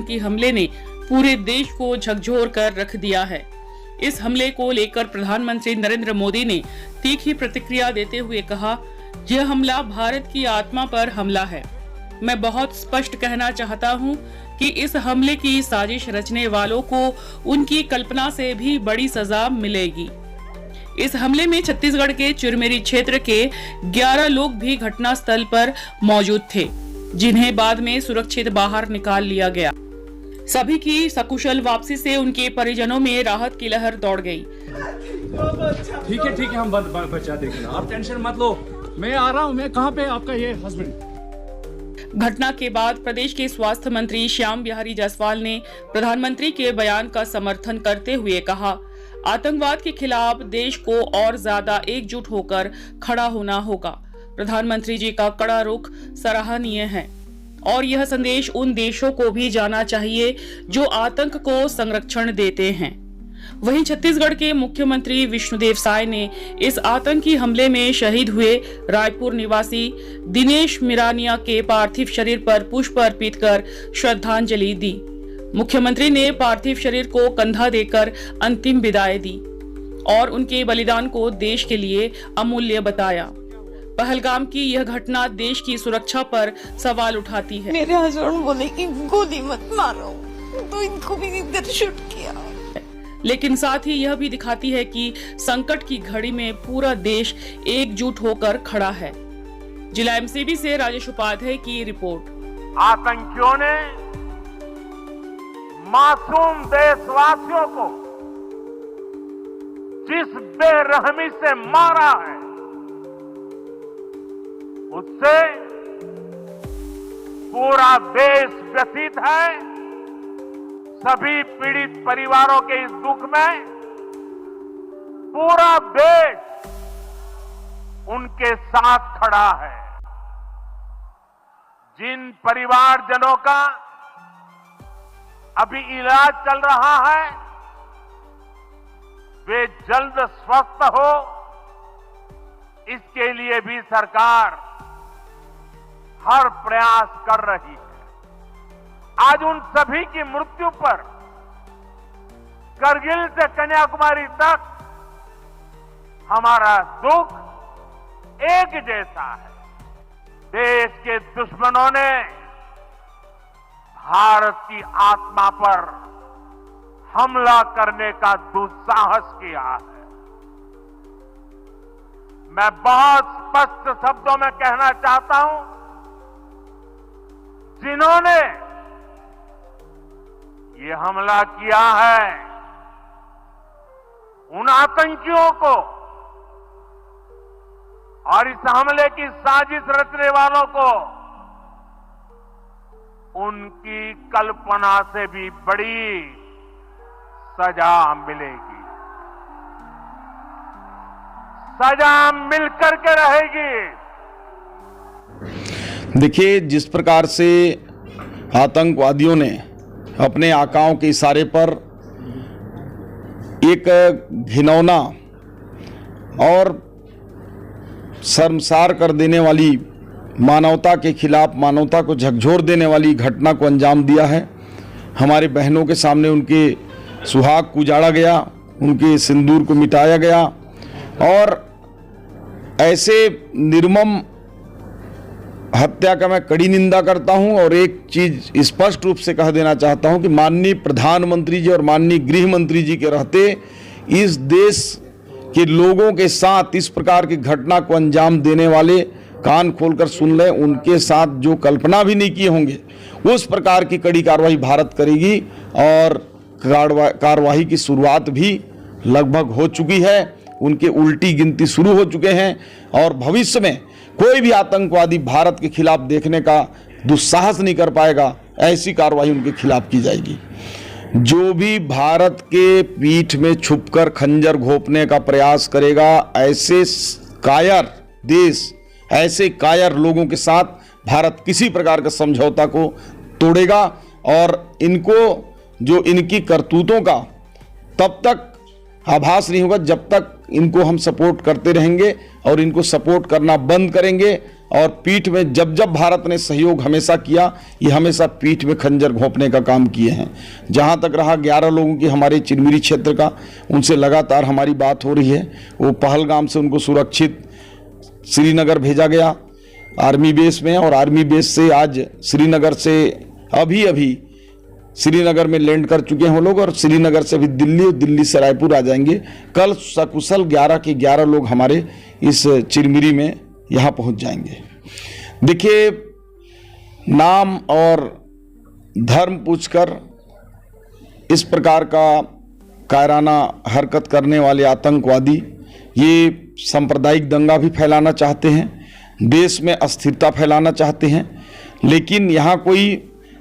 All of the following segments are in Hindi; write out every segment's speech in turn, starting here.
कि हमले ने पूरे देश को झकझोर कर रख दिया है। इस हमले को लेकर प्रधानमंत्री नरेंद्र मोदी ने तीखी प्रतिक्रिया देते हुए कहा, यह हमला भारत की आत्मा पर हमला है। मैं बहुत स्पष्ट कहना चाहता हूं कि इस हमले की साजिश रचने वालों को उनकी कल्पना से भी बड़ी सजा मिलेगी। इस हमले में छत्तीसगढ़ के चिरमिरी क्षेत्र के 11 लोग भी घटनास्थल पर मौजूद थे, जिन्हें बाद में सुरक्षित बाहर निकाल लिया गया। सभी की सकुशल वापसी से उनके परिजनों में राहत की लहर दौड़ गई। ठीक है, हम बचा देंगे, आप टेंशन मत लो, मैं आ रहा हूँ। मैं कहाँ पे आपका ये हस्बैंड? घटना के बाद प्रदेश के स्वास्थ्य मंत्री श्याम बिहारी जायसवाल ने प्रधानमंत्री के बयान का समर्थन करते हुए कहा, आतंकवाद के खिलाफ देश को और ज्यादा एकजुट होकर खड़ा होना होगा। प्रधानमंत्री जी का कड़ा रुख सराहनीय है और यह संदेश उन देशों को भी जाना चाहिए जो आतंक को संरक्षण देते हैं। वहीं छत्तीसगढ़ के मुख्यमंत्री विष्णुदेव साय ने इस आतंकी हमले में शहीद हुए रायपुर निवासी दिनेश मिरानिया के पार्थिव शरीर पर पुष्प अर्पित कर श्रद्धांजलि दी। मुख्यमंत्री ने पार्थिव शरीर को कंधा देकर अंतिम विदाई दी और उनके बलिदान को देश के लिए अमूल्य बताया। पहलगाम की यह घटना देश की सुरक्षा पर सवाल उठाती है। मेरे हस्बैंड बोले कि गोली मत मारो, तो इनको भी इधर शूट किया। लेकिन साथ ही यह भी दिखाती है कि संकट की घड़ी में पूरा देश एकजुट होकर खड़ा है। जिला एमसीबी से राजेश उपाध्याय की रिपोर्ट। आतंकियों ने मासूम देशवासियों को जिस बेरहमी से मारा है, उससे पूरा देश व्यथित है। सभी पीड़ित परिवारों के इस दुख में पूरा देश उनके साथ खड़ा है। जिन परिवारजनों का अभी इलाज चल रहा है, वे जल्द स्वस्थ हो, इसके लिए भी सरकार हर प्रयास कर रही है। आज उन सभी की मृत्यु पर करगिल से कन्याकुमारी तक हमारा दुख एक जैसा है। देश के दुश्मनों ने भारत की आत्मा पर हमला करने का दुस्साहस किया है। मैं बहुत स्पष्ट शब्दों में कहना चाहता हूं, जिन्होंने ये हमला किया है, उन आतंकियों को और इस हमले की साजिश रचने वालों को उनकी कल्पना से भी बड़ी सजा मिलेगी। सजा मिलकर के रहेगी। देखिए, जिस प्रकार से आतंकवादियों ने अपने आकाओं के इशारे पर एक घिनौना और शर्मसार कर देने वाली, मानवता के खिलाफ, मानवता को झकझोर देने वाली घटना को अंजाम दिया है। हमारे बहनों के सामने उनके सुहाग को उजाड़ा गया, उनके सिंदूर को मिटाया गया और ऐसे निर्मम हत्या का मैं कड़ी निंदा करता हूं। और एक चीज स्पष्ट रूप से कह देना चाहता हूं कि माननीय प्रधानमंत्री जी और माननीय गृह मंत्री जी के रहते इस देश के लोगों के साथ इस प्रकार की घटना को अंजाम देने वाले कान खोलकर सुन लें, उनके साथ जो कल्पना भी नहीं किए होंगे उस प्रकार की कड़ी कार्रवाई भारत करेगी। और कार्रवाई की शुरुआत भी लगभग हो चुकी है, उनके उल्टी गिनती शुरू हो चुके हैं और भविष्य में कोई भी आतंकवादी भारत के खिलाफ देखने का दुस्साहस नहीं कर पाएगा। ऐसी कार्रवाई उनके खिलाफ की जाएगी। जो भी भारत के पीठ में छुपकर खंजर घोंपने का प्रयास करेगा, ऐसे कायर देश, ऐसे कायर लोगों के साथ भारत किसी प्रकार का समझौता को तोड़ेगा। और इनको, जो इनकी करतूतों का तब तक आभास नहीं होगा जब तक इनको हम सपोर्ट करते रहेंगे, और इनको सपोर्ट करना बंद करेंगे और पीठ में जब जब भारत ने सहयोग हमेशा किया, ये हमेशा पीठ में खंजर घोंपने का काम किए हैं। जहाँ तक रहा 11 लोगों की हमारे चिरमिरी क्षेत्र का, उनसे लगातार हमारी बात हो रही है। वो पहलगाम से उनको सुरक्षित श्रीनगर भेजा गया आर्मी बेस में, और आर्मी बेस से आज श्रीनगर से अभी श्रीनगर में लैंड कर चुके हैं वो लोग, और श्रीनगर से अभी दिल्ली और दिल्ली से रायपुर आ जाएंगे। कल सकुशल 11 के 11 लोग हमारे इस चिरमिरी में यहाँ पहुँच जाएंगे। देखिए, नाम और धर्म पूछकर इस प्रकार का कायराना हरकत करने वाले आतंकवादी ये सांप्रदायिक दंगा भी फैलाना चाहते हैं, देश में अस्थिरता फैलाना चाहते हैं। लेकिन यहाँ कोई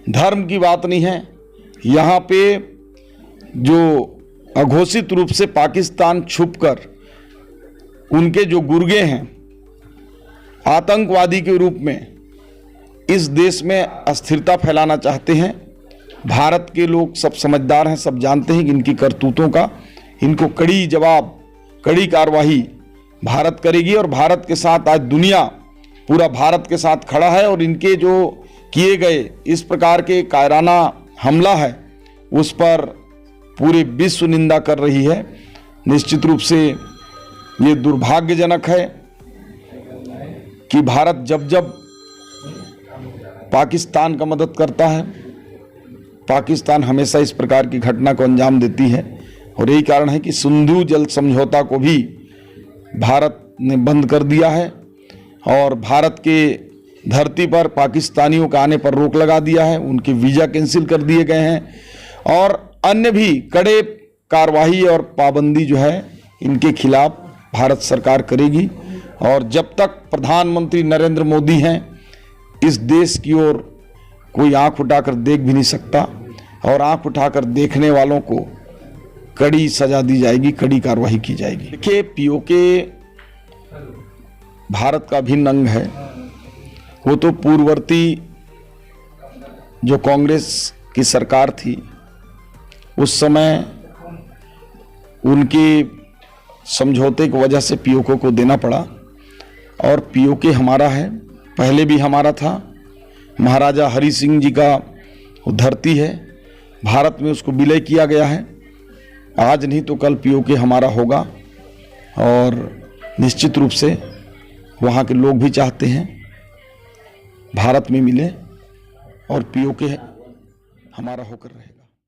धर्म की बात नहीं है। यहाँ पे जो अघोषित रूप से पाकिस्तान छुपकर उनके जो गुर्गे हैं आतंकवादी के रूप में इस देश में अस्थिरता फैलाना चाहते हैं। भारत के लोग सब समझदार हैं, सब जानते हैं कि इनकी करतूतों का इनको कड़ी जवाब, कड़ी कार्रवाई भारत करेगी। और भारत के साथ आज दुनिया पूरा भारत के साथ खड़ा है, और इनके जो किए गए इस प्रकार के कायराना हमला है उस पर पूरे विश्व निंदा कर रही है। निश्चित रूप से ये दुर्भाग्यजनक है कि भारत जब जब पाकिस्तान का मदद करता है, पाकिस्तान हमेशा इस प्रकार की घटना को अंजाम देती है। और यही कारण है कि सिंधु जल समझौता को भी भारत ने बंद कर दिया है, और भारत के धरती पर पाकिस्तानियों का आने पर रोक लगा दिया है, उनके वीज़ा कैंसिल कर दिए गए हैं, और अन्य भी कड़े कार्रवाई और पाबंदी जो है इनके खिलाफ भारत सरकार करेगी। और जब तक प्रधानमंत्री नरेंद्र मोदी हैं, इस देश की ओर कोई आंख उठाकर देख भी नहीं सकता, और आंख उठाकर देखने वालों को कड़ी सजा दी जाएगी, कड़ी कार्रवाई की जाएगी। देखिए, पीओके भारत का भिन्न अंग है। वो तो पूर्ववर्ती जो कांग्रेस की सरकार थी उस समय उनके समझौते की वजह से पीओके को देना पड़ा, और पीओके हमारा है, पहले भी हमारा था। महाराजा हरि सिंह जी का धरती है, भारत में उसको विलय किया गया है। आज नहीं तो कल पीओके हमारा होगा, और निश्चित रूप से वहाँ के लोग भी चाहते हैं भारत में मिले, और पीओके हमारा होकर रहे।